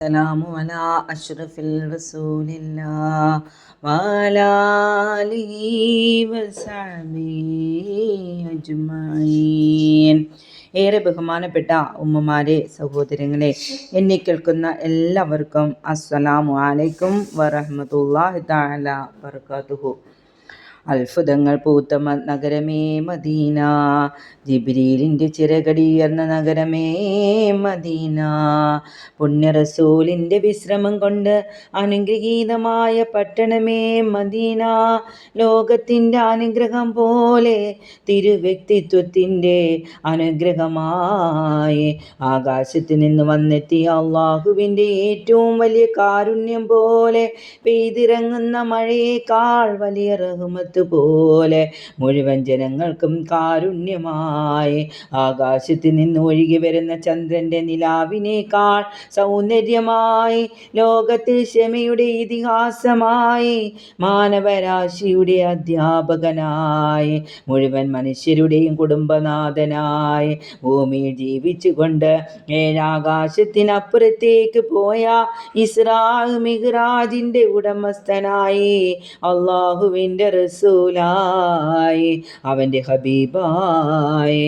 السلام على أشرف رسول الله وعلى آله وصحبه أجمعين. ഏറെ ബഹുമാനപ്പെട്ട ഉമ്മമാരെ, സഹോദരങ്ങളെ, എന്നെ കേൾക്കുന്ന എല്ലാവർക്കും അസ്സലാമു അലൈക്കും വറഹ്മത്തുള്ളാഹി തആല വബറകാതുഹു. അത്ഭുതങ്ങൾ പൂത്ത നഗരമേ മദീന, ജിബ്രീലിൻ്റെ ചിറകടിയർന്ന നഗരമേ മദീന, പുണ്യ റസൂലിൻ്റെ വിശ്രമം കൊണ്ട് അനുഗ്രഹീതമായ പട്ടണമേ മദീന, ലോകത്തിൻ്റെ അനുഗ്രഹം പോലെ തിരുവ്യക്തിത്വത്തിൻ്റെ അനുഗ്രഹമായി ആകാശത്ത് നിന്ന് വന്നെത്തിയ അള്ളാഹുവിൻ്റെ ഏറ്റവും വലിയ കാരുണ്യം പോലെ പെയ്തിറങ്ങുന്ന മഴയേക്കാൾ വലിയ റഹ്മത്ത് പോലെ മുഴുവൻ ജനങ്ങൾക്കും കാരുണ്യമായി ആകാശത്ത് നിന്ന് ഒഴുകി വരുന്ന ചന്ദ്രന്റെ നിലാവിനേക്കാൾ സൗന്ദര്യമായി ലോകത്തിൽ ക്ഷമയുടെ ഇതിഹാസമായി മാനവരാശിയുടെ അധ്യാപകനായി മുഴുവൻ മനുഷ്യരുടെയും കുടുംബനാഥനായി ഭൂമിയിൽ ജീവിച്ചുകൊണ്ട് ഏഴാകാശത്തിനപ്പുറത്തേക്ക് പോയ ഇസ്രാ മിഹ്റാജിന്റെ ഉടമസ്ഥനായി അള്ളാഹുവിൻ്റെ റസൂലായി അവൻ്റെ ഹബീബായി